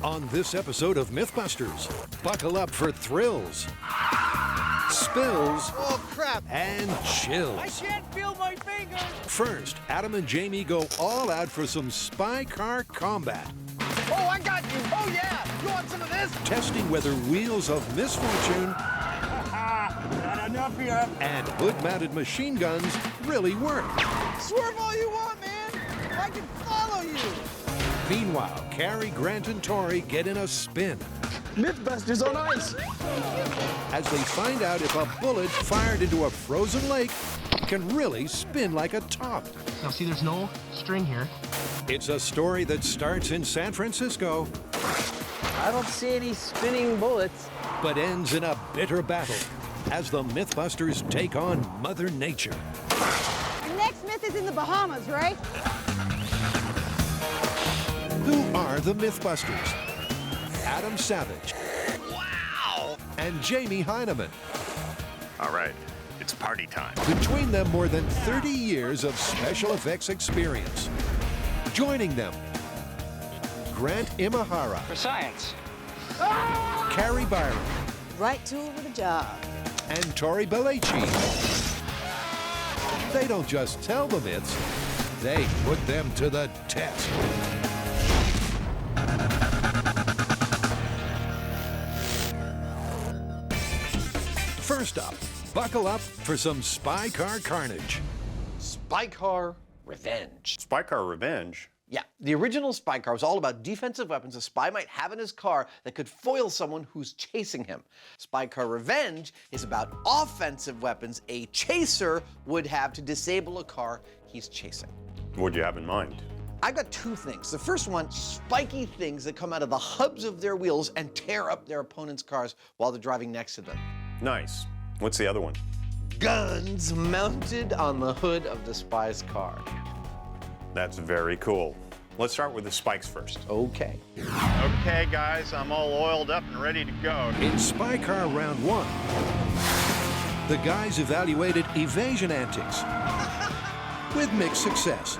On this episode of MythBusters, buckle up for thrills, spills, oh crap, and chills. I can't feel my fingers. First, Adam and Jamie go all out for some spy car combat. Oh, I got you. Oh yeah, you want some of this? Testing whether wheels of misfortune Not enough here. and hood-mounted machine guns really work. Swerve all you want, man. I can follow you. Meanwhile, Carrie, Grant, and Tori get in a spin MythBusters on ice. as they find out if a bullet fired into a frozen lake can really spin like a top. Now see, there's no string here. It's a story that starts in San Francisco I don't see any spinning bullets. but ends in a bitter battle as the MythBusters take on Mother Nature. The next myth is in the Bahamas, right? Who are the MythBusters? Adam Savage. Wow! And Jamie Heineman. All right, it's party time. Between them, more than 30 years of special effects experience. Joining them, Grant Imahara, For science. Carrie Byron, Right tool for the job. and Tori Belleci. They don't just tell the myths, they put them to the test. First up, buckle up for some spy car carnage. Spy Car Revenge. Spy Car Revenge? Yeah, the original Spy Car was all about defensive weapons a spy might have in his car that could foil someone who's chasing him. Spy Car Revenge is about offensive weapons a chaser would have to disable a car he's chasing. What'd you have in mind? I've got two things. The first one, spiky things that come out of the hubs of their wheels and tear up their opponent's cars while they're driving next to them. Nice. What's the other one? Guns mounted on the hood of the spy's car. That's very cool. Let's start with the spikes first. Okay. Okay, guys, I'm all oiled up and ready to go. In Spy Car Round 1, the guys evaluated evasion antics with mixed success.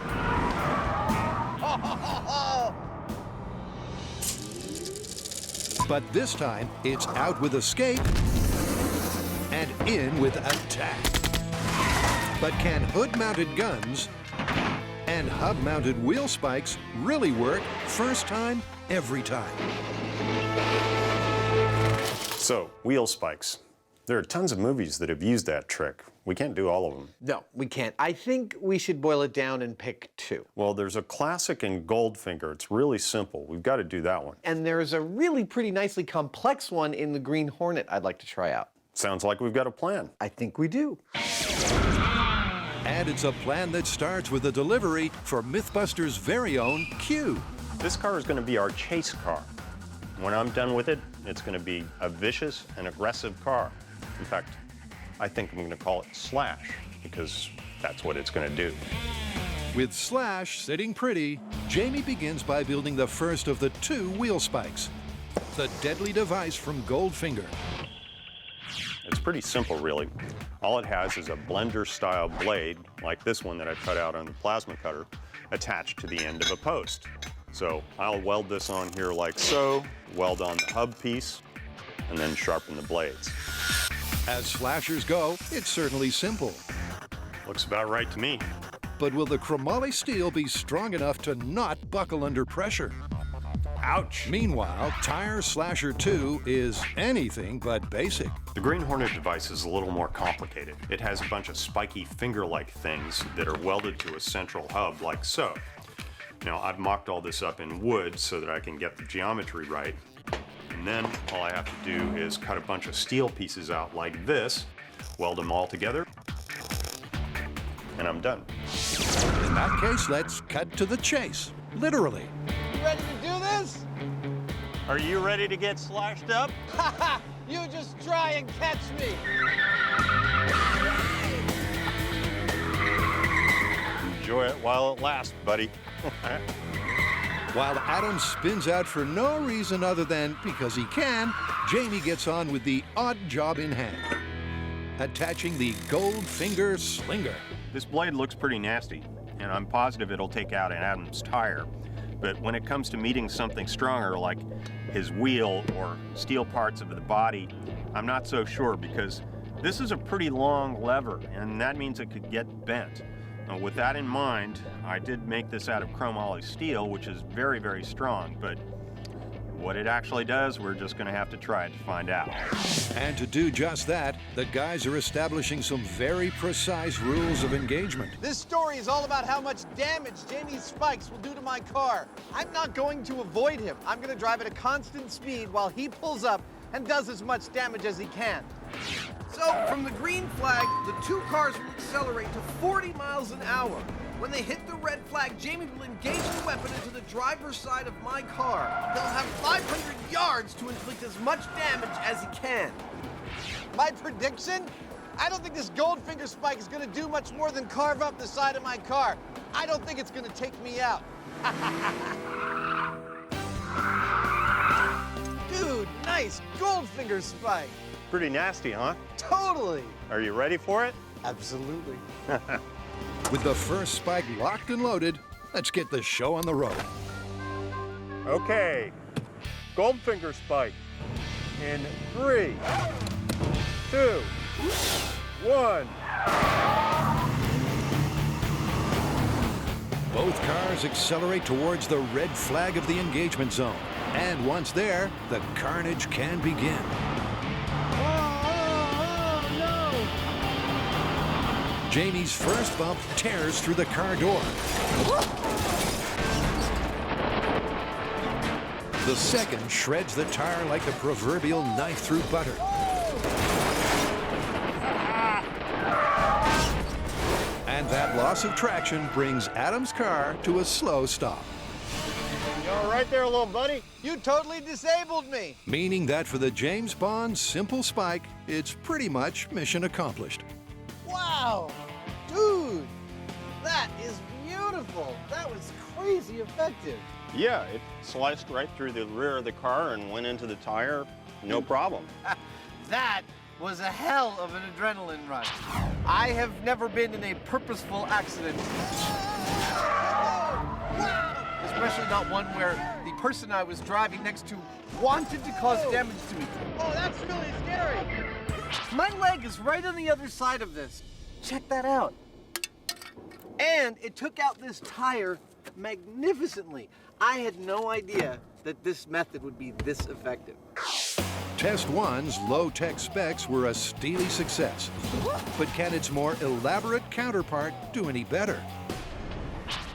But this time, it's out with escape and in with attack. But can hood-mounted guns and hub-mounted wheel spikes really work first time, every time? So, wheel spikes. There are tons of movies that have used that trick. We can't do all of them. No, we can't. I think we should boil it down and pick two. Well, there's a classic in Goldfinger. It's really simple. We've got to do that one. And there's a really pretty nicely complex one in the Green Hornet I'd like to try out. Sounds like we've got a plan. I think we do. And it's a plan that starts with a delivery for MythBusters' very own Q. This car is going to be our chase car. When I'm done with it, it's going to be a vicious and aggressive car. In fact, I think I'm going to call it Slash, because that's what it's going to do. With Slash sitting pretty, Jamie begins by building the first of the two wheel spikes, the deadly device from Goldfinger. It's pretty simple, really. All it has is a blender-style blade, like this one that I cut out on the plasma cutter, attached to the end of a post. So I'll weld this on here like so, weld on the hub piece, and then sharpen the blades. As slashers go, it's certainly simple. Looks about right to me. But will the chromoly steel be strong enough to not buckle under pressure? Ouch! Meanwhile, Tire Slasher 2 is anything but basic. The Green Hornet device is a little more complicated. It has a bunch of spiky finger-like things that are welded to a central hub like so. Now, I've mocked all this up in wood so that I can get the geometry right. And then all I have to do is cut a bunch of steel pieces out like this, weld them all together, and I'm done. In that case, let's cut to the chase, literally. You ready to do this? Are you ready to get slashed up? Haha! You just try and catch me. Enjoy it while it lasts, buddy. While Adam spins out for no reason other than because he can, Jamie gets on with the odd job in hand, attaching the Goldfinger Slinger. This blade looks pretty nasty, and I'm positive it'll take out an Adam's tire. but when it comes to meeting something stronger like his wheel or steel parts of the body, I'm not so sure, because this is a pretty long lever, and that means it could get bent. Now, with that in mind, I did make this out of chromoly steel, which is very, very strong, but what it actually does, we're just going to have to try it to find out. And to do just that, the guys are establishing some very precise rules of engagement. This story is all about how much damage Jamie's spikes will do to my car. I'm not going to avoid him. I'm going to drive at a constant speed while he pulls up and does as much damage as he can. So, from the green flag, the two cars will accelerate to 40 miles an hour. When they hit the red flag, Jamie will engage the weapon into the driver's side of my car. He'll have 500 yards to inflict as much damage as he can. My prediction? I don't think this Goldfinger spike is going to do much more than carve up the side of my car. I don't think it's going to take me out. Dude, nice Goldfinger spike. Pretty nasty, huh? Totally. Are you ready for it? Absolutely. With the first spike locked and loaded, let's get the show on the road. Okay. Goldfinger spike. In 3, 2, 1. Both cars accelerate towards the red flag of the engagement zone. And once there, the carnage can begin. Jamie's first bump tears through the car door. The second shreds the tire like the proverbial knife through butter. And that loss of traction brings Adam's car to a slow stop. You all right there, little buddy? You totally disabled me. Meaning that for the James Bond simple spike, it's pretty much mission accomplished. Wow. Dude, that is beautiful. That was crazy effective. Yeah, it sliced right through the rear of the car and went into the tire. No problem. That was a hell of an adrenaline rush. I have never been in a purposeful accident. Especially not one where the person I was driving next to wanted to cause damage to me. Oh, that's really scary. My leg is right on the other side of this. Check that out. And it took out this tire magnificently. I had no idea that this method would be this effective. Test 1's low-tech specs were a steely success. But can its more elaborate counterpart do any better?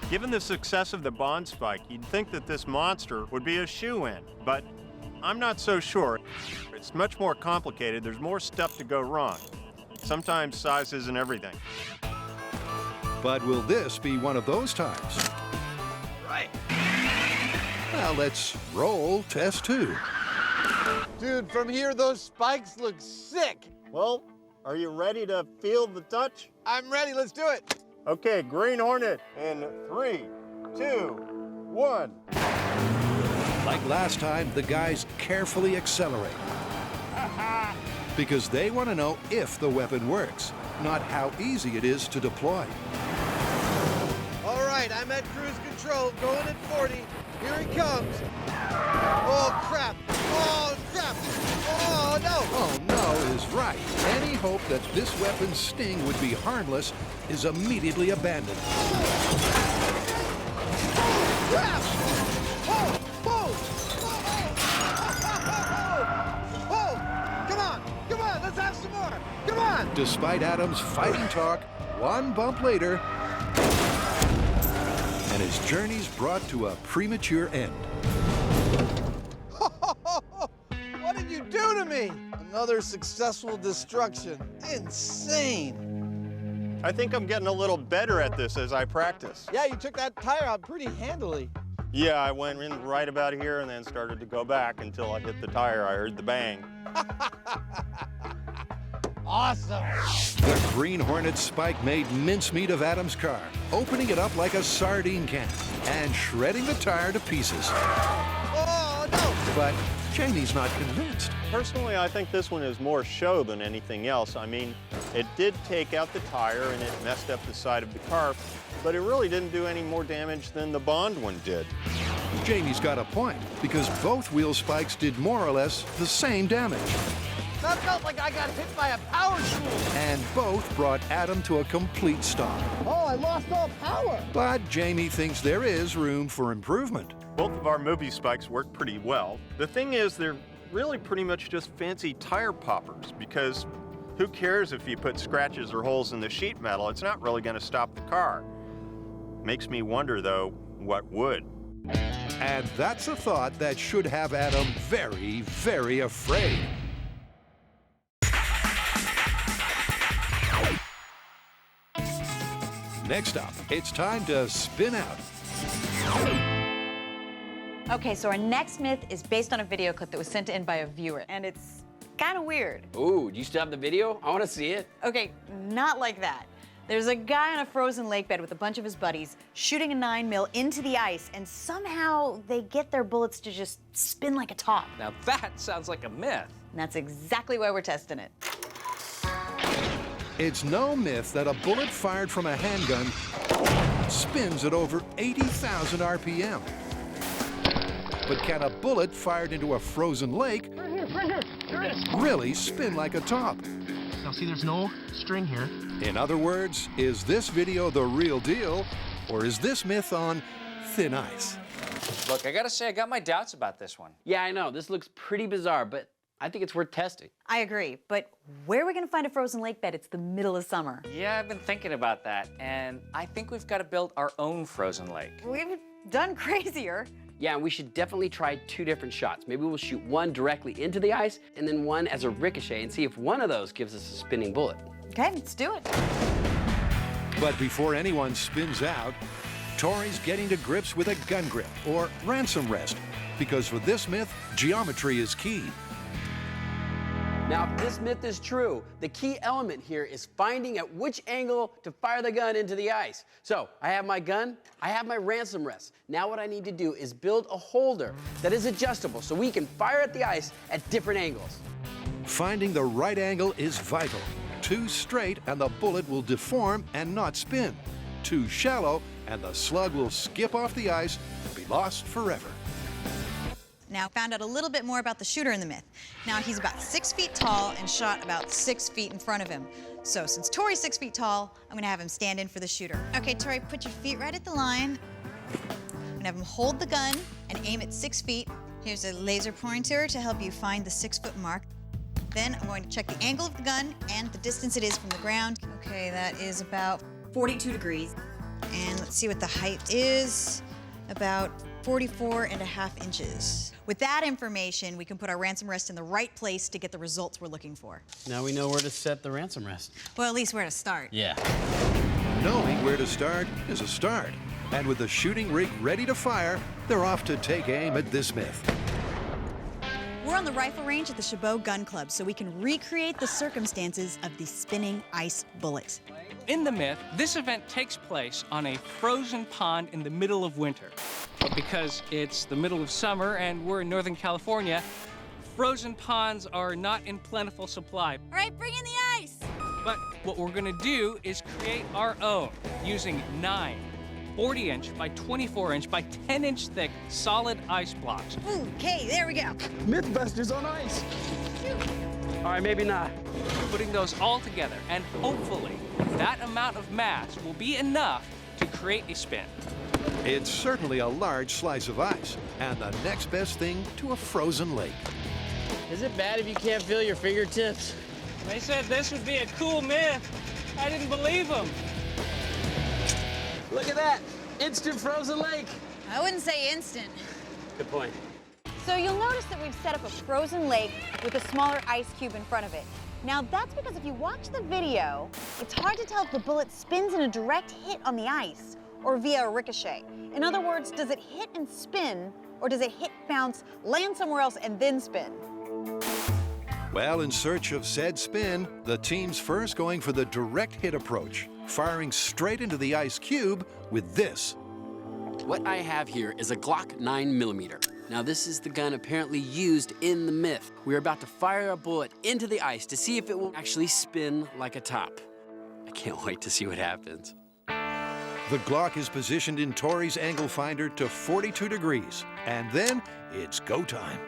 Given the success of the Bond spike, you'd think that this monster would be a shoo-in, but I'm not so sure. It's much more complicated. There's more stuff to go wrong. Sometimes size isn't everything. But will this be one of those times? Right. Now let's roll test 2. Dude, from here, those spikes look sick. Well, are you ready to feel the touch? I'm ready. Let's do it. Okay, Green Hornet in 3, 2, 1. Like last time, the guys carefully accelerate. Because they want to know if the weapon works, not how easy it is to deploy. All right, I'm at cruise control, going at 40. Here he comes. Oh, crap. Oh, crap. Oh, no. Oh no is right. Any hope that this weapon's sting would be harmless is immediately abandoned. Crap. Oh, oh, oh, oh. Come on, let's have some more. Come on. Despite Adam's fighting talk, one bump later, and his journey's brought to a premature end. What did you do to me? Another successful destruction. Insane. I think I'm getting a little better at this as I practice. Yeah, you took that tire out pretty handily. Yeah, I went in right about here and then started to go back until I hit the tire. I heard the bang. Awesome. The Green Hornet spike made mincemeat of Adam's car, opening it up like a sardine can and shredding the tire to pieces. Oh, no. But Jamie's not convinced. Personally, I think this one is more show than anything else. I mean, it did take out the tire and it messed up the side of the car, but it really didn't do any more damage than the Bond one did. Jamie's got a point, because both wheel spikes did more or less the same damage. That felt like I got hit by a power tool. And both brought Adam to a complete stop. Oh, I lost all power. But Jamie thinks there is room for improvement. Both of our movie spikes work pretty well. The thing is, they're really pretty much just fancy tire poppers, because who cares if you put scratches or holes in the sheet metal? It's not really going to stop the car. Makes me wonder, though, what would? And that's a thought that should have Adam very, very afraid. Next up, it's time to spin out. Okay, so our next myth is based on a video clip that was sent in by a viewer, and it's kind of weird. Ooh, do you still have the video? I want to see it. Okay, not like that. There's a guy on a frozen lake bed with a bunch of his buddies shooting a 9mm into the ice, and somehow they get their bullets to just spin like a top. Now that sounds like a myth. And that's exactly why we're testing it. It's no myth that a bullet fired from a handgun spins at over 80,000 RPM. But can a bullet fired into a frozen lake really spin like a top? Now see, there's no string here. In other words, is this video the real deal, or is this myth on thin ice? Look, I gotta say, I got my doubts about this one. Yeah, I know. This looks pretty bizarre, but I think it's worth testing. I agree, but where are we gonna find a frozen lake bed? It's the middle of summer. Yeah, I've been thinking about that, and I think we've got to build our own frozen lake. We've done crazier. Yeah, and we should definitely try 2 different shots. Maybe we'll shoot one directly into the ice and then one as a ricochet and see if one of those gives us a spinning bullet. Okay, let's do it. But before anyone spins out, Tori's getting to grips with a gun grip or ransom rest, because for this myth, geometry is key. Now, if this myth is true, the key element here is finding at which angle to fire the gun into the ice. So, I have my gun, I have my ransom rest. Now what I need to do is build a holder that is adjustable so we can fire at the ice at different angles. Finding the right angle is vital. Too straight and the bullet will deform and not spin. Too shallow and the slug will skip off the ice and be lost forever. Now, found out a little bit more about the shooter in the myth. Now, he's about 6 feet tall and shot about 6 feet in front of him. So, since Tori's 6 feet tall, I'm gonna have him stand in for the shooter. Okay, Tori, put your feet right at the line. I'm gonna have him hold the gun and aim at 6 feet. Here's a laser pointer to help you find the 6-foot mark. Then I'm going to check the angle of the gun and the distance it is from the ground. Okay, that is about 42 degrees. And let's see what the height is. About 44.5 inches. With that information, we can put our ransom rest in the right place to get the results we're looking for. Now we know where to set the ransom rest. Well, at least where to start. Yeah. Knowing where to start is a start. And with the shooting rig ready to fire, they're off to take aim at this myth. We're on the rifle range at the Chabot Gun Club, so we can recreate the circumstances of the spinning ice bullet. In the myth, this event takes place on a frozen pond in the middle of winter. But because it's the middle of summer and we're in Northern California, frozen ponds are not in plentiful supply. All right, bring in the ice! But what we're gonna do is create our own using 9 40-inch by 24-inch by 10-inch thick solid ice blocks. Okay, there we go. MythBusters on ice. All right, maybe not. Putting those all together, and hopefully that amount of mass will be enough to create a spin. It's certainly a large slice of ice, and the next best thing to a frozen lake. Is it bad if you can't feel your fingertips? They said this would be a cool myth. I didn't believe them. Look at that, instant frozen lake. I wouldn't say instant. Good point. So you'll notice that we've set up a frozen lake with a smaller ice cube in front of it. Now that's because if you watch the video, it's hard to tell if the bullet spins in a direct hit on the ice or via a ricochet. In other words, does it hit and spin, or does it hit, bounce, land somewhere else, and then spin? Well, in search of said spin, the team's first going for the direct hit approach, firing straight into the ice cube with this. What I have here is a Glock 9mm. Now this is the gun apparently used in the myth. We're about to fire a bullet into the ice to see if it will actually spin like a top. I can't wait to see what happens. The Glock is positioned in Tori's angle finder to 42 degrees, and then it's go time.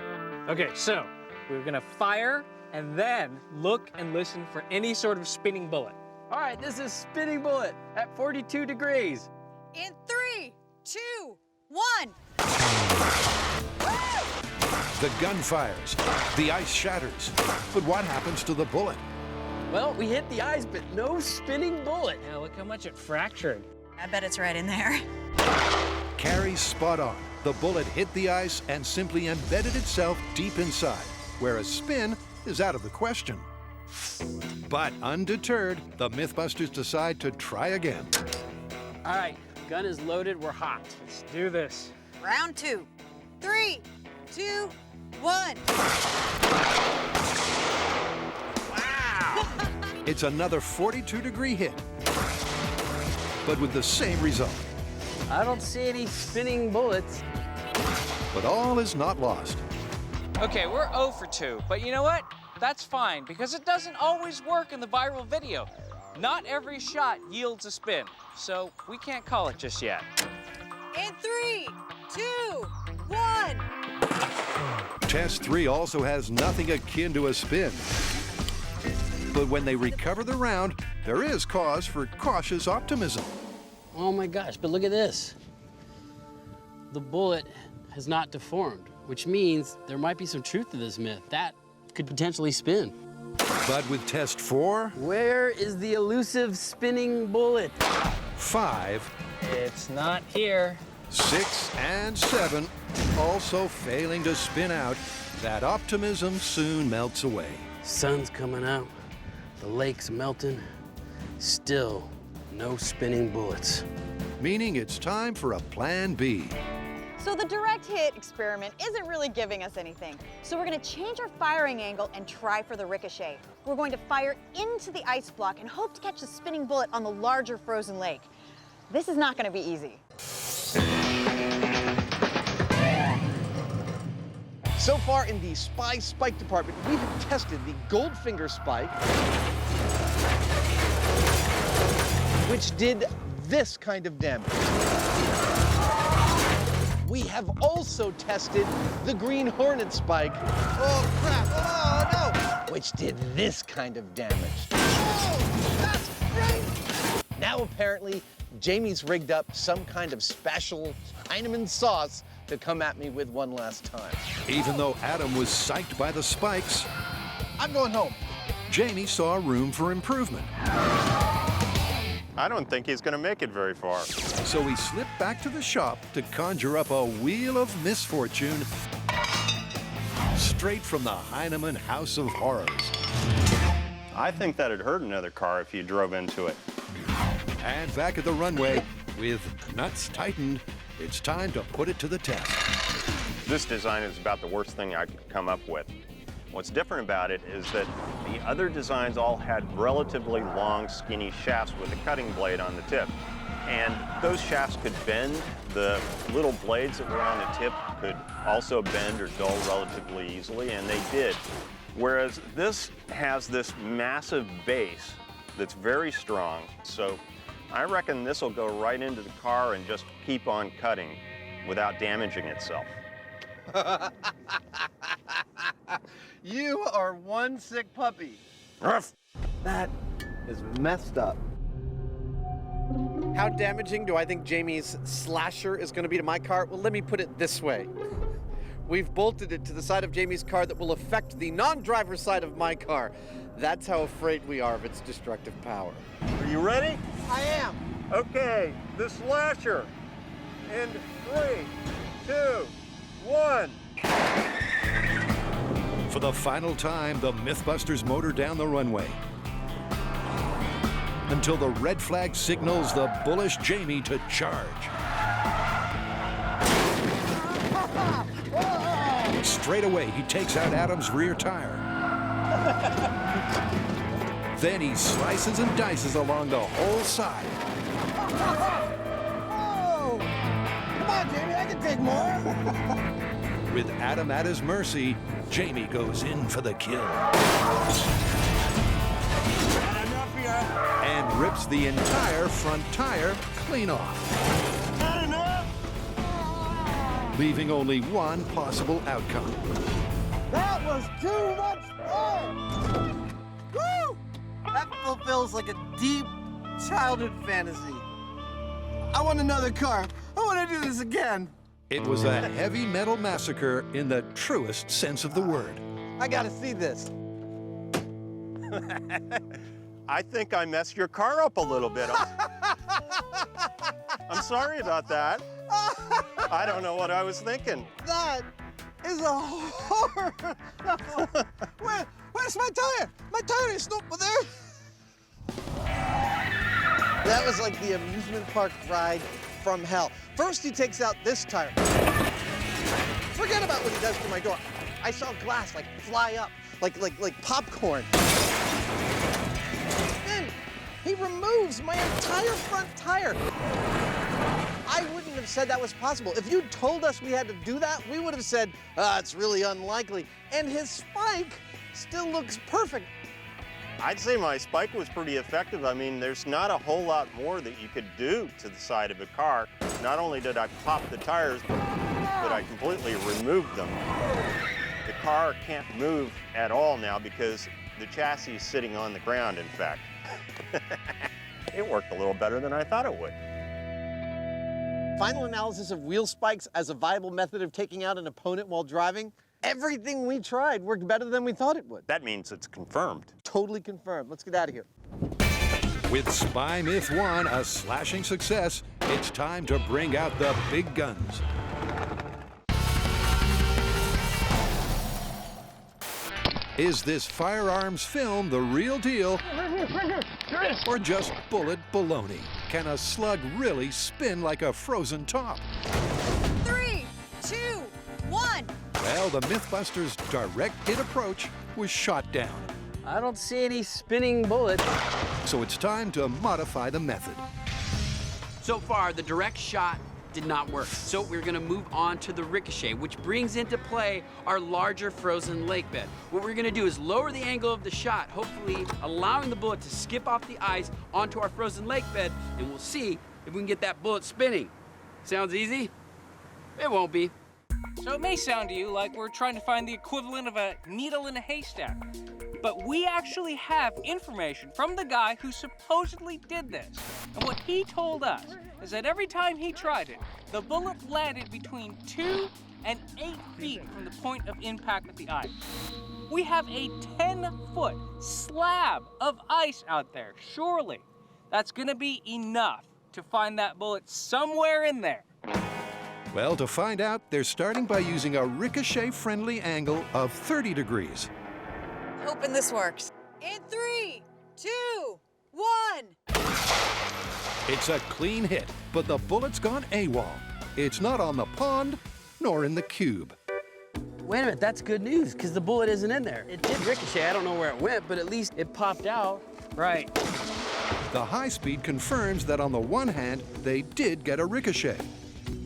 Okay, so we're gonna fire and then look and listen for any sort of spinning bullet. All right, this is spinning bullet at 42 degrees. In 3, 2, 1. The gun fires, the ice shatters, but what happens to the bullet? Well, we hit the ice, but no spinning bullet. Yeah, look how much it fractured. I bet it's right in there. Carrie's spot on. The bullet hit the ice and simply embedded itself deep inside, where a spin is out of the question. But undeterred, the MythBusters decide to try again. All right, gun is loaded, we're hot. Let's do this. Round 2. 3, 2, 1. It's another 42-degree hit, but with the same result. I don't see any spinning bullets. But all is not lost. Okay, we're 0 for 2, but you know what? That's fine, because it doesn't always work in the viral video. Not every shot yields a spin, so we can't call it just yet. In 3, 2, 1. Test 3 also has nothing akin to a spin. But when they recover the round, there is cause for cautious optimism. Oh my gosh, but look at this. The bullet has not deformed, which means there might be some truth to this myth. That could potentially spin. But with test 4, where is the elusive spinning bullet? 5, it's not here. 6, and 7 also failing to spin out, that optimism soon melts away. Sun's coming out, the lake's melting, still no spinning bullets. Meaning it's time for a plan B. So the direct hit experiment isn't really giving us anything. So we're gonna change our firing angle and try for the ricochet. We're going to fire into the ice block and hope to catch the spinning bullet on the larger frozen lake. This is not gonna be easy. So far in the spy spike department, we have tested the Goldfinger spike, which did this kind of damage. We have also tested the Green Hornet spike. Oh crap, oh no! Which did this kind of damage. Oh, that's great! Now apparently, Jamie's rigged up some kind of special Heinemann sauce to come at me with one last time. Even though Adam was psyched by the spikes, I'm going home. Jamie saw room for improvement. I don't think he's going to make it very far. So he slipped back to the shop to conjure up a wheel of misfortune straight from the Heinemann House of Horrors. I think that'd hurt another car if you drove into it. And back at the runway, with nuts tightened, it's time to put it to the test. This design is about the worst thing I could come up with. What's different about it is that the other designs all had relatively long, skinny shafts with a cutting blade on the tip. And those shafts could bend. The little blades that were on the tip could also bend or dull relatively easily, and they did. Whereas this has this massive base that's very strong. So I reckon this will go right into the car and just keep on cutting without damaging itself. You are one sick puppy. Ruff. That is messed up. How damaging do I think Jamie's slasher is going to be to my car? Well, let me put it this way. We've bolted it to the side of Jamie's car that will affect the non-driver side of my car. That's how afraid we are of its destructive power. Are you ready? I am. Okay, the slasher. In 3, 2, 1. For the final time, the MythBusters motor down the runway until the red flag signals the bullish Jamie to charge. Straight away, he takes out Adam's rear tire. Then he slices and dices along the whole side. Oh! Come on, Jamie, I can take more. With Adam at his mercy, Jamie goes in for the kill. And rips the entire front tire clean off. Not enough! Leaving only one possible outcome. That was too much fun! Woo! That fulfills like a deep childhood fantasy. I want another car. I want to do this again. It was a heavy metal massacre in the truest sense of the word. I gotta see this. I think I messed your car up a little bit. I'm sorry about that. I don't know what I was thinking. That is a horror. Where's my tire? My tire is not there. That was like the amusement park ride from hell. First, he takes out this tire. Forget about what he does to my door. I saw glass like fly up, like popcorn. Then he removes my entire front tire. I wouldn't have said that was possible. If you told us we had to do that, we would have said, it's really unlikely. And his spike still looks perfect. I'd say my spike was pretty effective. I mean, there's not a whole lot more that you could do to the side of a car. Not only did I pop the tires, but I completely removed them. The car can't move at all now because the chassis is sitting on the ground, in fact. It worked a little better than I thought it would. Final analysis of wheel spikes as a viable method of taking out an opponent while driving. Everything we tried worked better than we thought it would. That means it's confirmed. Totally confirmed. Let's get out of here. With Spy Myth 1 a slashing success, it's time to bring out the big guns. Is this firearms film the real deal? Or just bullet baloney? Can a slug really spin like a frozen top? 3, 2, 1. Well, the MythBusters' direct hit approach was shot down. I don't see any spinning bullets. So it's time to modify the method. So far, the direct shot did not work. So we're gonna move on to the Ricochet, which brings into play our larger frozen lake bed. What we're gonna do is lower the angle of the shot, hopefully allowing the bullet to skip off the ice onto our frozen lake bed, and we'll see if we can get that bullet spinning. Sounds easy? It won't be. So it may sound to you like we're trying to find the equivalent of a needle in a haystack. But we actually have information from the guy who supposedly did this. And what he told us is that every time he tried it, the bullet landed between 2 and 8 feet from the point of impact with the ice. We have a 10-foot slab of ice out there. Surely that's gonna be enough to find that bullet somewhere in there. Well, to find out, they're starting by using a Ricochet-friendly angle of 30 degrees. Hoping this works. In 3, 2, 1. It's a clean hit, but the bullet's gone AWOL. It's not on the pond, nor in the cube. Wait a minute, that's good news, because the bullet isn't in there. It did ricochet, I don't know where it went, but at least it popped out. Right. The high speed confirms that on the one hand, they did get a ricochet.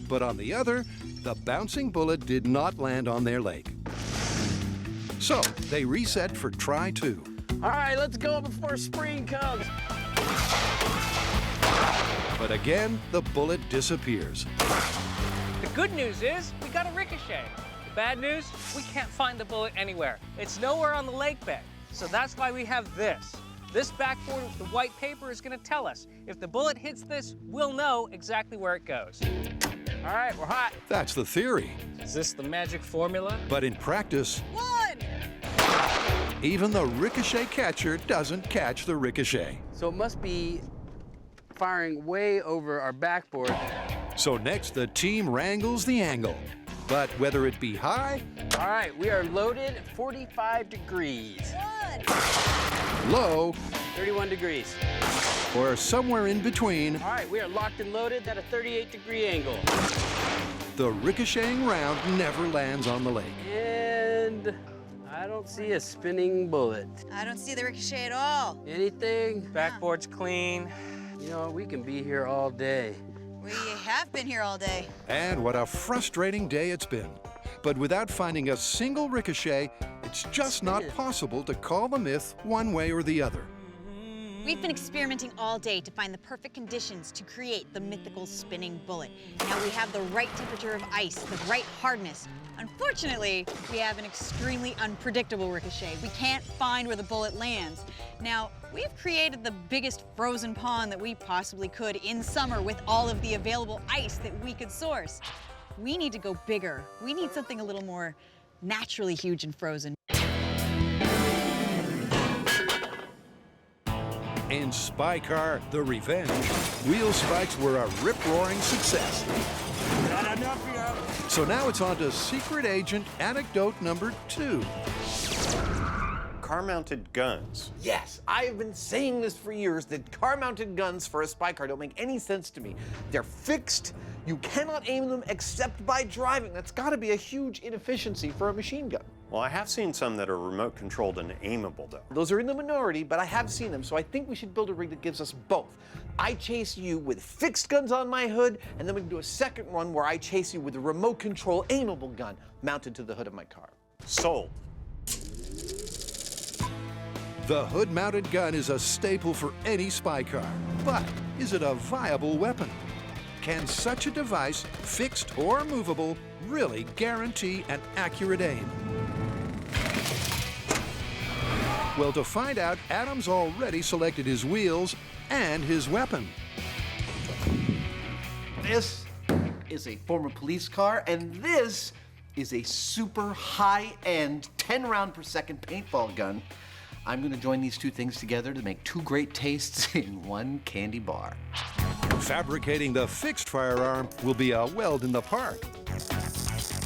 But on the other, the bouncing bullet did not land on their leg. So they reset for try 2. All right, let's go before spring comes. But again, the bullet disappears. The good news is we got a ricochet. The bad news, we can't find the bullet anywhere. It's nowhere on the lake bed. So that's why we have this. This backboard with the white paper is gonna tell us. If the bullet hits this, we'll know exactly where it goes. All right, we're hot. That's the theory. Is this the magic formula? But in practice, 1. even the ricochet catcher doesn't catch the ricochet. So it must be firing way over our backboard. So next, the team wrangles the angle. But whether it be high, All right, we are loaded 45 degrees. 1. low, 31 degrees. or somewhere in between, All right, we are locked and loaded at a 38-degree angle. the ricocheting round never lands on the lake. And I don't see a spinning bullet. I don't see the ricochet at all. Anything? Backboard's clean. You know, we can be here all day. We have been here all day. And what a frustrating day it's been. But without finding a single ricochet, it's just not possible to call the myth one way or the other. We've been experimenting all day to find the perfect conditions to create the mythical spinning bullet. Now we have the right temperature of ice, the right hardness. Unfortunately, we have an extremely unpredictable Ricochet. We can't find where the bullet lands. Now, we've created the biggest frozen pond that we possibly could in summer with all of the available ice that we could source. We need to go bigger. We need something a little more naturally huge and frozen. In Spy Car: The Revenge, wheel spikes were a rip-roaring success. Not enough yet. So now it's on to secret agent anecdote number 2. Car-mounted guns. Yes, I've been saying this for years, that car-mounted guns for a spy car don't make any sense to me. They're fixed. You cannot aim them except by driving. That's got to be a huge inefficiency for a machine gun. Well, I have seen some that are remote-controlled and aimable, though. Those are in the minority, but I have seen them, so I think we should build a rig that gives us both. I chase you with fixed guns on my hood, and then we can do a second one where I chase you with a remote control aimable gun mounted to the hood of my car. Sold. The hood-mounted gun is a staple for any spy car, but is it a viable weapon? Can such a device, fixed or movable, really guarantee an accurate aim? Well, to find out, Adam's already selected his wheels and his weapon. This is a former police car, and this is a super high-end 10 round per second paintball gun. I'm gonna join these two things together to make two great tastes in one candy bar. Fabricating the fixed firearm will be a weld in the park.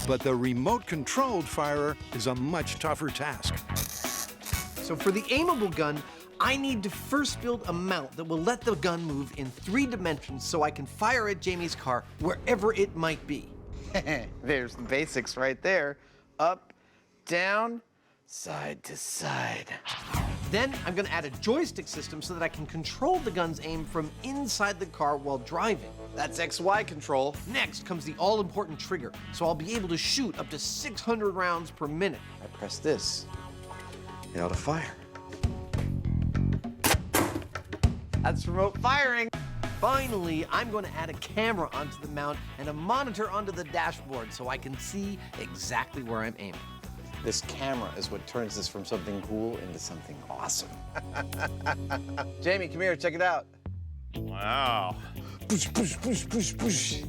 But the remote-controlled firer is a much tougher task. So for the aimable gun, I need to first build a mount that will let the gun move in 3 dimensions so I can fire at Jamie's car wherever it might be. There's the basics right there. Up, down, side to side. Then I'm gonna add a joystick system so that I can control the gun's aim from inside the car while driving. That's XY control. Next comes the all-important trigger, so I'll be able to shoot up to 600 rounds per minute. I press this, it ought to fire. That's remote firing. Finally, I'm going to add a camera onto the mount and a monitor onto the dashboard so I can see exactly where I'm aiming. This camera is what turns this from something cool into something awesome. Jamie, come here, check it out. Wow. Push, push, push, push, push.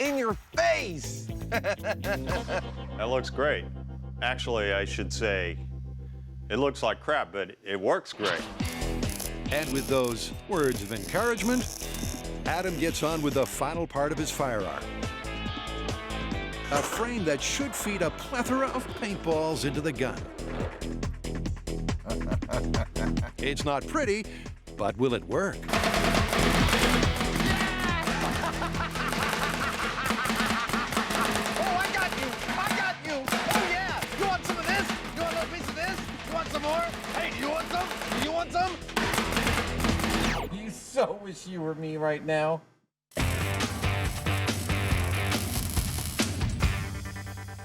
In your face! That looks great. Actually, I should say, it looks like crap, but it works great. And with those words of encouragement, Adam gets on with the final part of his firearm. A frame that should feed a plethora of paintballs into the gun. It's not pretty, but will it work? Oh, I got you! I got you! Oh, yeah! You want some of this? You want a little piece of this? You want some more? Hey, do you want some? Do you want some? You so wish you were me right now.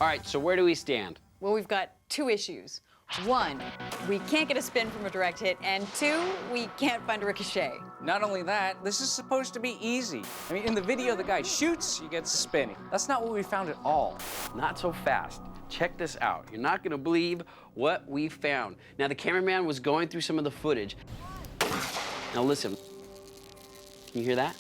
All right, so where do we stand? Well, we've got 2 issues. 1, we can't get a spin from a direct hit, and 2, we can't find a Ricochet. Not only that, this is supposed to be easy. I mean, in the video, the guy shoots, he gets spinning. That's not what we found at all. Not so fast. Check this out. You're not gonna believe what we found. Now, the cameraman was going through some of the footage. Now listen, can you hear that?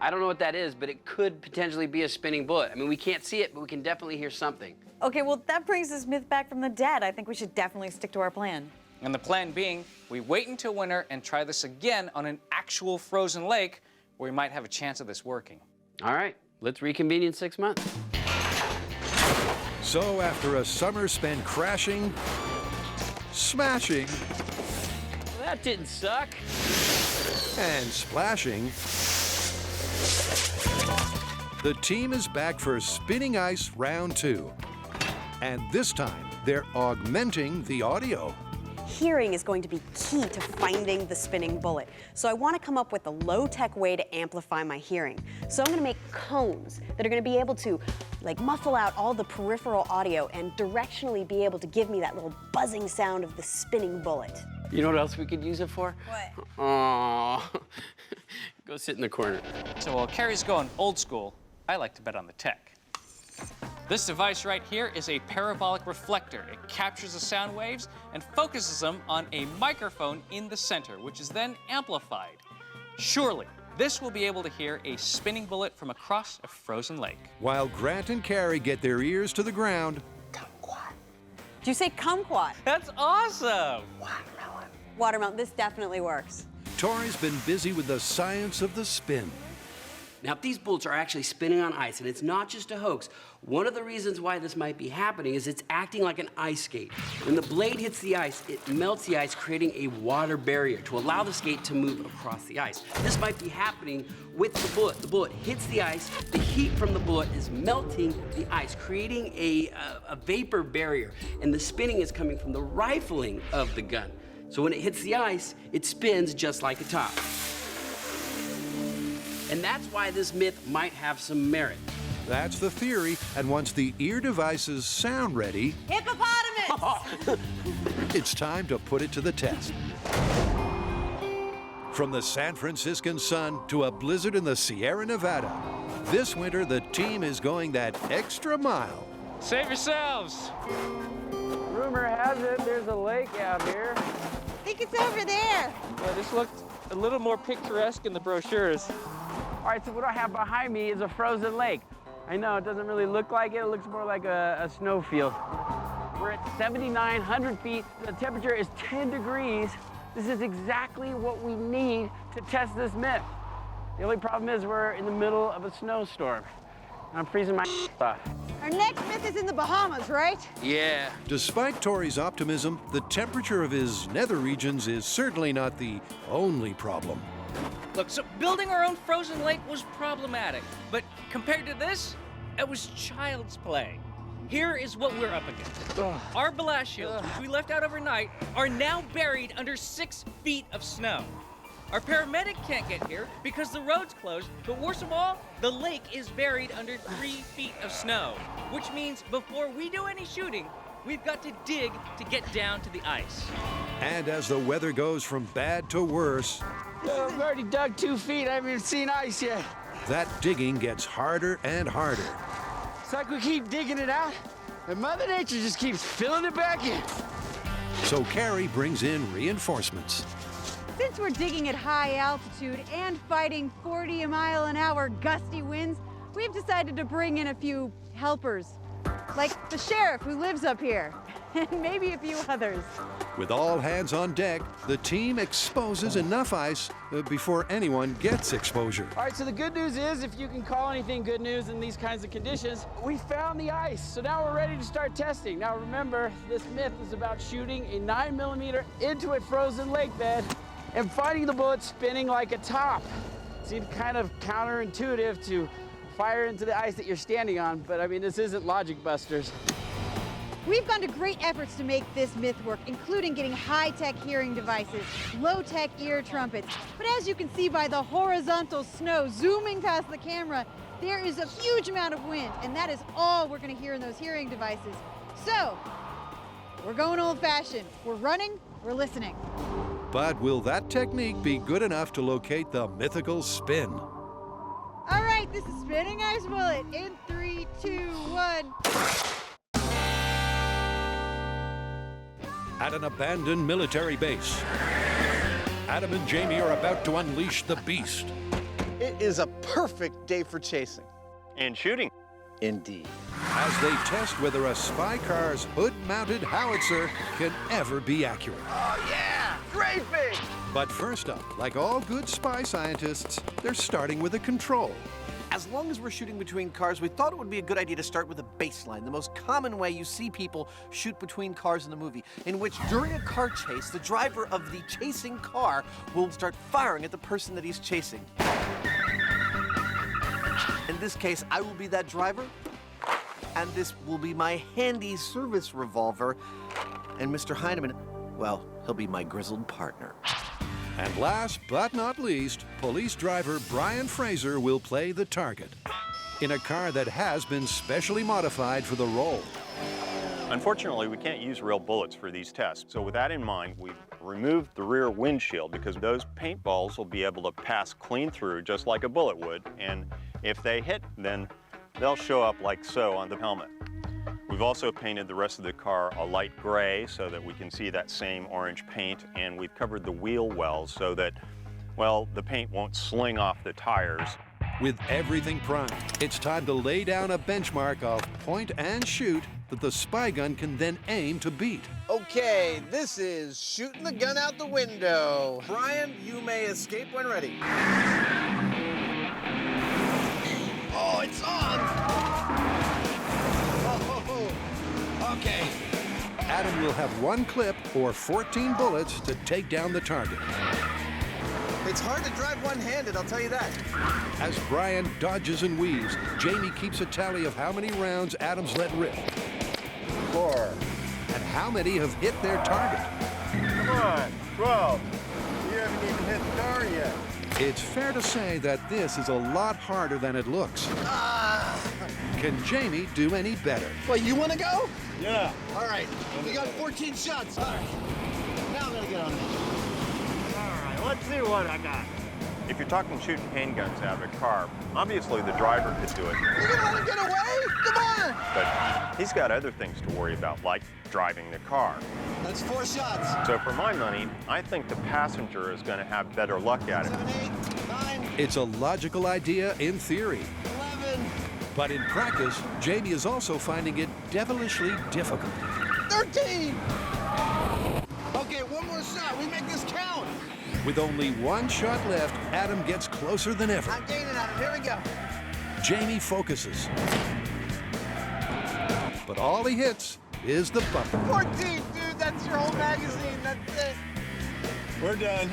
I don't know what that is, but it could potentially be a spinning bullet. I mean, we can't see it, but we can definitely hear something. Okay, well, that brings this myth back from the dead. I think we should definitely stick to our plan. And the plan being, we wait until winter and try this again on an actual frozen lake where we might have a chance of this working. All right, let's reconvene in 6 months. So after a summer spent crashing, smashing, Well, that didn't suck. and splashing, the team is back for Spinning Ice Round 2. And this time, they're augmenting the audio. Hearing is going to be key to finding the spinning bullet. So I want to come up with a low-tech way to amplify my hearing. So I'm going to make cones that are going to be able to like muffle out all the peripheral audio and directionally be able to give me that little buzzing sound of the spinning bullet. You know what else we could use it for? What? Oh, go sit in the corner. So while Carrie's going old school, I like to bet on the tech. This device right here is a parabolic reflector. It captures the sound waves and focuses them on a microphone in the center, which is then amplified. Surely, this will be able to hear a spinning bullet from across a frozen lake. While Grant and Carrie get their ears to the ground, Did you say kumquat? That's awesome! Watermelon, this definitely works. Tori's been busy with the science of the spin. Now, if these bullets are actually spinning on ice, and it's not just a hoax, one of the reasons why this might be happening is it's acting like an ice skate. When the blade hits the ice, it melts the ice, creating a water barrier to allow the skate to move across the ice. This might be happening with the bullet. The bullet hits the ice, the heat from the bullet is melting the ice, creating a vapor barrier, and the spinning is coming from the rifling of the gun. So when it hits the ice, it spins just like a top. And that's why this myth might have some merit. That's the theory, and once the ear devices sound ready, Hippopotamus! it's time to put it to the test. From the San Franciscan sun to a blizzard in the Sierra Nevada, this winter the team is going that extra mile. Save yourselves! Rumor has it there's a lake out here. I think it's over there. Yeah, this looked a little more picturesque in the brochures. All right, so what I have behind me is a frozen lake. I know, it doesn't really look like it. It looks more like a snowfield. We're at 7,900 feet. The temperature is 10 degrees. This is exactly what we need to test this myth. The only problem is we're in the middle of a snowstorm. I'm freezing my off. Our next myth is in the Bahamas, right? Yeah. Despite Tori's optimism, the temperature of his nether regions is certainly not the only problem. Look, so building our own frozen lake was problematic, but compared to this, it was child's play. Here is what we're up against. Our blast shields, which we left out overnight, are now buried under 6 feet of snow. Our paramedic can't get here because the road's closed, but worst of all, the lake is buried under 3 feet of snow, which means before we do any shooting, we've got to dig to get down to the ice. And as the weather goes from bad to worse, I've already dug 2 feet. I haven't even seen ice yet. that digging gets harder and harder. It's like we keep digging it out, and Mother Nature just keeps filling it back in. So Carrie brings in reinforcements. Since we're digging at high altitude and fighting 40-mile-an-hour gusty winds, we've decided to bring in a few helpers, like the sheriff who lives up here, and maybe a few others. With all hands on deck, the team exposes enough ice before anyone gets exposure. All right, so the good news is, if you can call anything good news in these kinds of conditions, we found the ice. So now we're ready to start testing. Now remember, this myth is about shooting a 9mm into a frozen lake bed and finding the bullet spinning like a top. Seems kind of counterintuitive to fire into the ice that you're standing on, but I mean, this isn't MythBusters. We've gone to great efforts to make this myth work, including getting high-tech hearing devices, low-tech ear trumpets. But as you can see by the horizontal snow zooming past the camera, there is a huge amount of wind, and that is all we're going to hear in those hearing devices. So, we're going old-fashioned. We're running, we're listening. But will that technique be good enough to locate the mythical spin? All right, this is Spinning Ice Bullet in 3, 2, 1. At an abandoned military base, Adam and Jamie are about to unleash the beast. It is a perfect day for chasing. And shooting. Indeed. As they test whether a spy car's hood-mounted howitzer can ever be accurate. Oh, yeah! Great thing! But first up, like all good spy scientists, they're starting with a control. As long as we're shooting between cars, we thought it would be a good idea to start with a baseline, the most common way you see people shoot between cars in the movie, in which during a car chase, the driver of the chasing car will start firing at the person that he's chasing. In this case, I will be that driver, and this will be my handy service revolver, and Mr. Heineman, well, he'll be my grizzled partner. And last but not least, police driver Brian Fraser will play the target. in a car that has been specially modified for the role. Unfortunately, we can't use real bullets for these tests. So with that in mind, we've removed the rear windshield because those paintballs will be able to pass clean through just like a bullet would. And if they hit, then they'll show up like so on the helmet. We've also painted the rest of the car a light gray so that we can see that same orange paint. And we've covered the wheel wells so that, well, the paint won't sling off the tires. With everything primed, it's time to lay down a benchmark of point and shoot that the spy gun can then aim to beat. Okay, this is shooting the gun out the window. Brian, you may escape when ready. Oh, it's on! Oh, okay. Adam will have one clip or 14 bullets to take down the target. It's hard to drive one-handed, I'll tell you that. As Brian dodges and weaves, Jamie keeps a tally of how many rounds Adam's let rip. 4. And how many have hit their target. Come on, 12. You haven't even hit the car yet. It's fair to say that this is a lot harder than it looks. Can Jamie do any better? Well, you want to go? Yeah. All right, we got 14 shots. All right, now I'm gonna get on it. Let's see what I got. If you're talking shooting handguns out of a car, obviously the driver could do it. You gonna let him get away? Come on! But he's got other things to worry about, like driving the car. That's 4 shots. So for my money, I think the passenger is going to have better luck at it. 7, 8, 9. It's a logical idea in theory. 11. But in practice, Jamie is also finding it devilishly difficult. 13. Okay, one more shot. We make this count. With only one shot left, Adam gets closer than ever. I'm gaining on it. Here we go. Jamie focuses. But all he hits is the bumper. 14, dude. That's your whole magazine. That's it. We're done.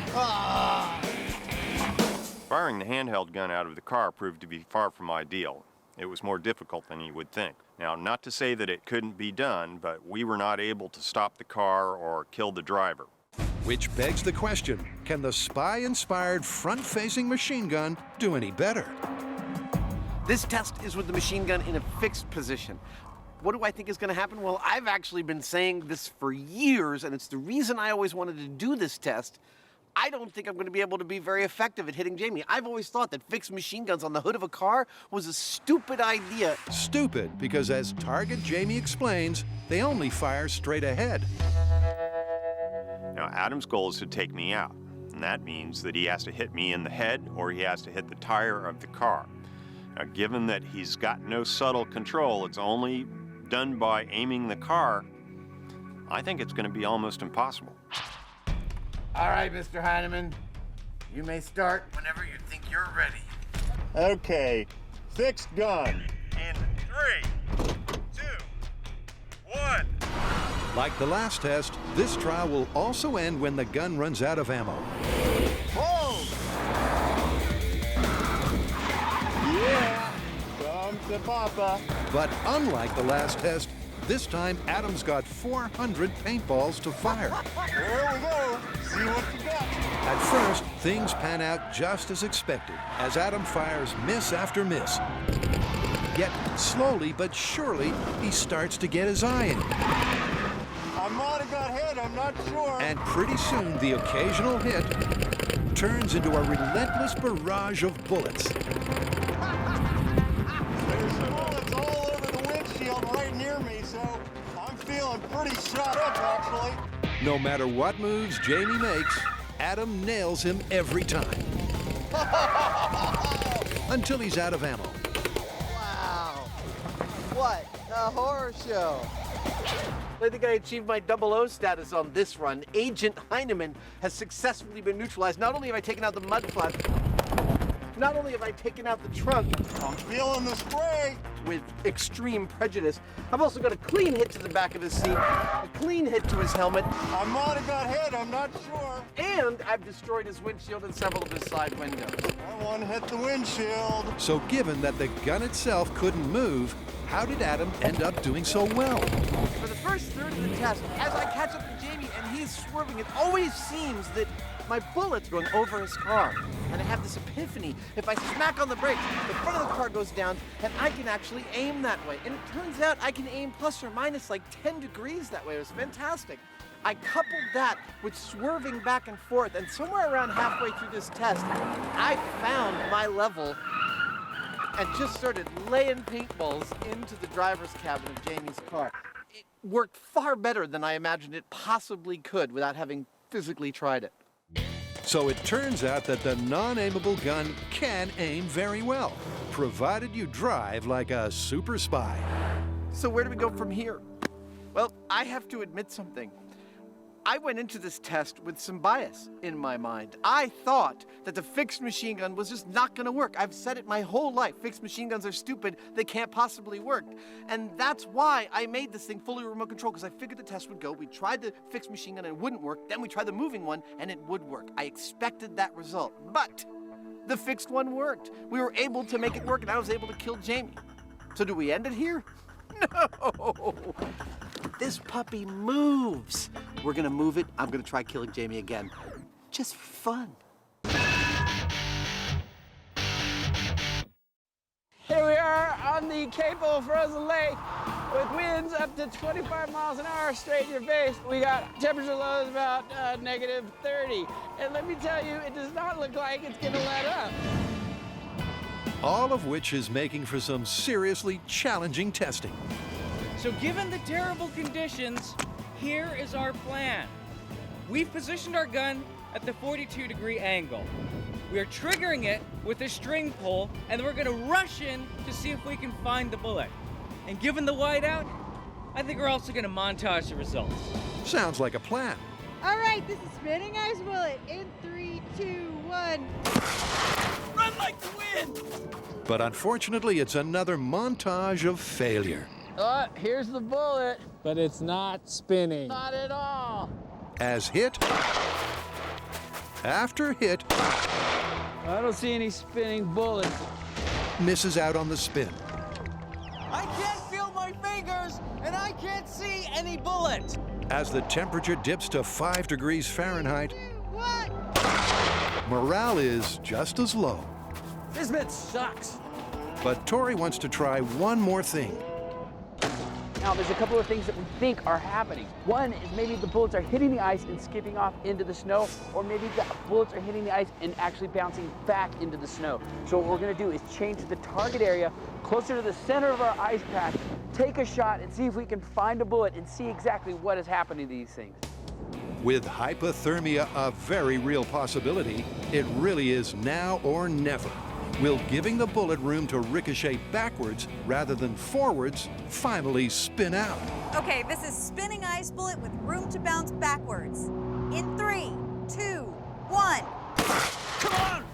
Firing the handheld gun out of the car proved to be far from ideal. It was more difficult than you would think. Now, not to say that it couldn't be done, but we were not able to stop the car or kill the driver. Which begs the question, can the spy-inspired front-facing machine gun do any better? This test is with the machine gun in a fixed position. What do I think is going to happen? Well, I've actually been saying this for years, and it's the reason I always wanted to do this test. I don't think I'm going to be able to be very effective at hitting Jamie. I've always thought that fixed machine guns on the hood of a car was a stupid idea. Stupid, because as Target Jamie explains, they only fire straight ahead. Now, Adam's goal is to take me out, and that means that he has to hit me in the head or he has to hit the tire of the car. Now, given that he's got no subtle control, it's only done by aiming the car, I think it's going to be almost impossible. All right, Mr. Heineman. You may start whenever you think you're ready. Okay, fixed gun. In 3, 2, 1. Like the last test, this trial will also end when the gun runs out of ammo. Whoa! Yeah, come to Papa. But unlike the last test, this time Adam's got 400 paintballs to fire. Here we go. See what you got. At first, things pan out just as expected, as Adam fires miss after miss. Yet, slowly but surely, he starts to get his eye in it. I might have got hit, I'm not sure. And pretty soon, the occasional hit turns into a relentless barrage of bullets. There's bullets all over the windshield right near me, so I'm feeling pretty shot up, actually. No matter what moves Jamie makes, Adam nails him every time. Until he's out of ammo. Wow. What a horror show. I think I achieved my 00 status on this run. Agent Heineman has successfully been neutralized. Not only have I taken out the mud flap, not only have I taken out the trunk, I'm feeling the spray. with extreme prejudice, I've also got a clean hit to the back of his seat, a clean hit to his helmet, I might have got hit, I'm not sure. and I've destroyed his windshield and several of his side windows. That one hit the windshield. So given that the gun itself couldn't move, how did Adam end up doing so well? For the first third of the test, as I catch up to Jamie and he's swerving, it always seems that my bullet's going over his car. And I have this epiphany. If I smack on the brakes, the front of the car goes down, and I can actually aim that way. And it turns out I can aim plus or minus like 10 degrees that way. It was fantastic. I coupled that with swerving back and forth, and somewhere around halfway through this test, I found my level and just started laying paintballs into the driver's cabin of Jamie's car. It worked far better than I imagined it possibly could without having physically tried it. So it turns out that the non-aimable gun can aim very well, provided you drive like a super spy. So where do we go from here? Well, I have to admit something. I went into this test with some bias in my mind. I thought that the fixed machine gun was just not gonna work. I've said it my whole life. Fixed machine guns are stupid. They can't possibly work. And that's why I made this thing fully remote control, because I figured the test would go. We tried the fixed machine gun and it wouldn't work. Then we tried the moving one and it would work. I expected that result. But the fixed one worked. We were able to make it work and I was able to kill Jamie. So do we end it here? No! This puppy moves. We're gonna move it. I'm gonna try killing Jamie again. Just for fun. Here we are on the Capo Frozen Lake with winds up to 25 miles an hour straight in your face. We got temperature lows about -30. And let me tell you, it does not look like it's gonna let up. All of which is making for some seriously challenging testing. So given the terrible conditions, here is our plan. We've positioned our gun at the 42-degree angle. We are triggering it with a string pull, and then we're gonna rush in to see if we can find the bullet. And given the whiteout, I think we're also gonna montage the results. Sounds like a plan. All right, this is Spinning Ice Bullet in 3, 2, 1. Run like the wind! But unfortunately, it's another montage of failure. Oh, here's the bullet. But it's not spinning. Not at all. As hit after hit I don't see any spinning bullets. misses out on the spin. I can't feel my fingers, and I can't see any bullet. As the temperature dips to 5 degrees Fahrenheit, 2, 1. morale is just as low. This myth sucks. But Tori wants to try one more thing. Now, there's a couple of things that we think are happening. One is maybe the bullets are hitting the ice and skipping off into the snow, or maybe the bullets are hitting the ice and actually bouncing back into the snow. So what we're gonna do is change the target area closer to the center of our ice patch, take a shot and see if we can find a bullet and see exactly what is happening to these things. With hypothermia a very real possibility, it really is now or never. Will giving the bullet room to ricochet backwards rather than forwards finally spin out? Okay, this is Spinning Ice Bullet with room to bounce backwards. In 3, 2, 1. Come on!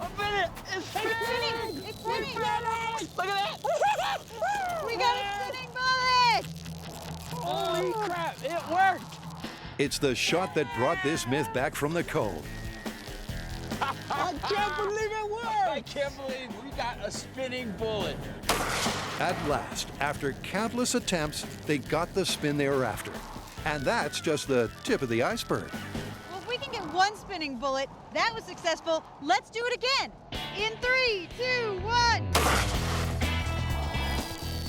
I'm in it! It's spinning! It's spinning! Look at that! We got a spinning bullet! Holy crap, it worked! It's the shot that brought this myth back from the cold. I can't believe it worked! I can't believe we got a spinning bullet. At last, after countless attempts, they got the spin they were after. And that's just the tip of the iceberg. Well, if we can get one spinning bullet, that was successful. Let's do it again. In 3, 2, 1.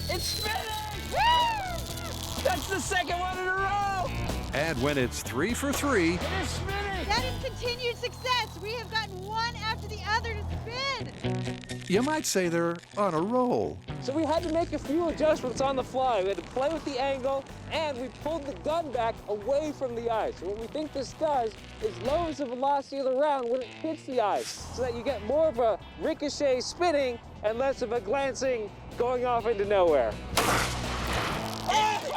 It's spinning! Woo! That's the second one in a row! And when it's 3 for 3, It is spinning! That is continued success. We have gotten one after the other to spin. you might say they're on a roll. So we had to make a few adjustments on the fly. We had to play with the angle, and we pulled the gun back away from the ice. And what we think this does is lowers the velocity of the round when it hits the ice, so that you get more of a ricochet spinning and less of a glancing going off into nowhere. It's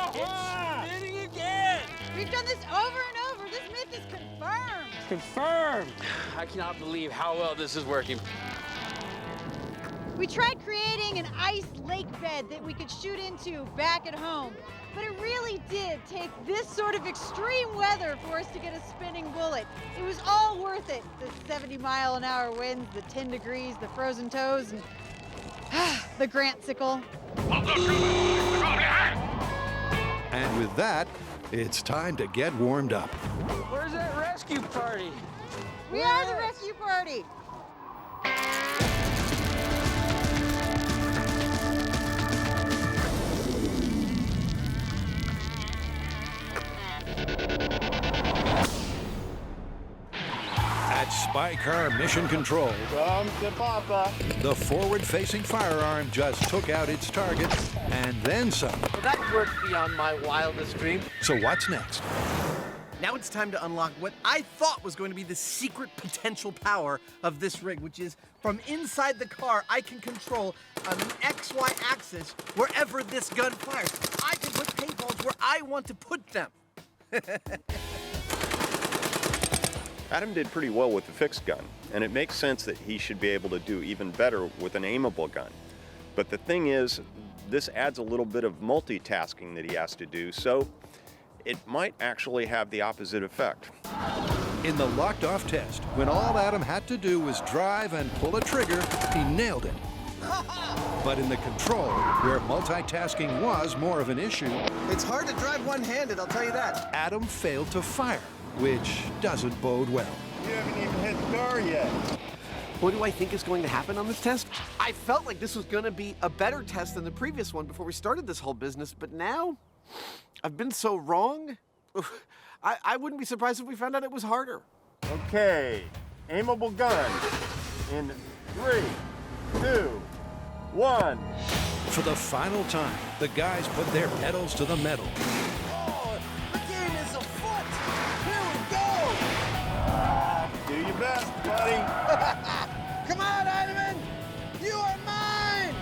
spinning again! We've done this over and over. This myth is confirmed. Confirmed! I cannot believe how well this is working. We tried creating an ice lake bed that we could shoot into back at home, but it really did take this sort of extreme weather for us to get a spinning bullet. It was all worth it. The 70-mile-an-hour winds, the 10 degrees, the frozen toes, and the Grant sickle. And with that, it's time to get warmed up. Where's that rescue rescue party. We are the rescue party. At Spy Car Mission Control, Come to Papa. the forward-facing firearm just took out its target and then some. Well, that worked beyond my wildest dream. So what's next? Now it's time to unlock what I thought was going to be the secret potential power of this rig, which is from inside the car, I can control an XY axis wherever this gun fires. I can put paintballs where I want to put them. Adam did pretty well with the fixed gun, and it makes sense that he should be able to do even better with an aimable gun. But the thing is, this adds a little bit of multitasking that he has to do, so it might actually have the opposite effect. In the locked-off test, when all Adam had to do was drive and pull a trigger, he nailed it. But in the control, where multitasking was more of an issue, It's hard to drive one-handed, I'll tell you that. Adam failed to fire, which doesn't bode well. You haven't even hit the car yet. What do I think is going to happen on this test? I felt like this was going to be a better test than the previous one before we started this whole business, but now I've been so wrong. I wouldn't be surprised if we found out it was harder. Okay, aimable gun in 3, 2, 1. For the final time, the guys put their pedals to the metal. Oh, the game is afoot! Here we go! Do your best, buddy. Come on, Heinemann! You are mine!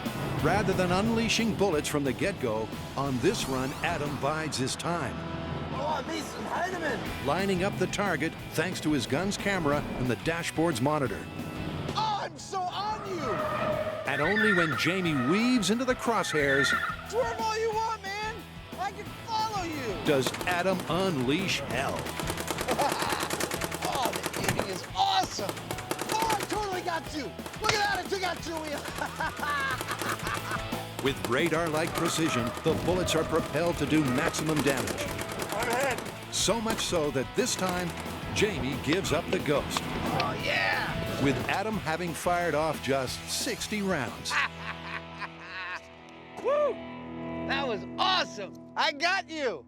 Rather than unleashing bullets from the get-go, on this run, Adam bides his time, Oh, me some Heinemann! lining up the target thanks to his gun's camera and the dashboard's monitor. Oh, I'm so on you! And only when Jamie weaves into the crosshairs Swerve all you want, man! I can follow you! does Adam unleash hell. Oh, the aiming is awesome! Oh, I totally got you! Look at that, I took out two wheels! With radar-like precision, the bullets are propelled to do maximum damage. I'm ahead. So much so that this time, Jamie gives up the ghost, Oh, yeah! with Adam having fired off just 60 rounds. Woo! That was awesome! I got you!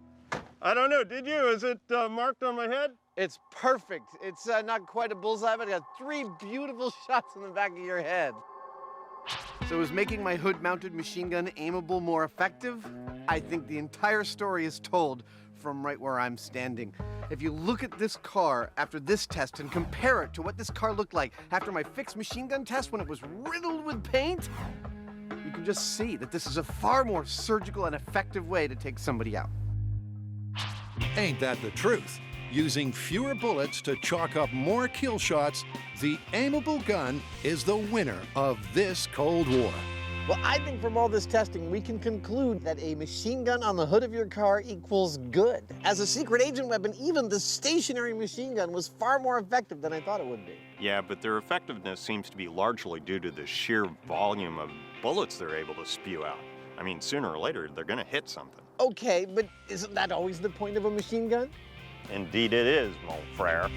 I don't know, did you? Is it marked on my head? It's perfect. It's not quite a bullseye, but I got 3 beautiful shots in the back of your head. So is making my hood-mounted machine gun aimable more effective? I think the entire story is told from right where I'm standing. If you look at this car after this test and compare it to what this car looked like after my fixed machine gun test when it was riddled with paint, you can just see that this is a far more surgical and effective way to take somebody out. Ain't that the truth? Using fewer bullets to chalk up more kill shots, the aimable gun is the winner of this Cold War. Well, I think from all this testing, we can conclude that a machine gun on the hood of your car equals good. As a secret agent weapon, even the stationary machine gun was far more effective than I thought it would be. Yeah, but their effectiveness seems to be largely due to the sheer volume of bullets they're able to spew out. I mean, sooner or later, they're gonna hit something. Okay, but isn't that always the point of a machine gun? Indeed it is, mon frere.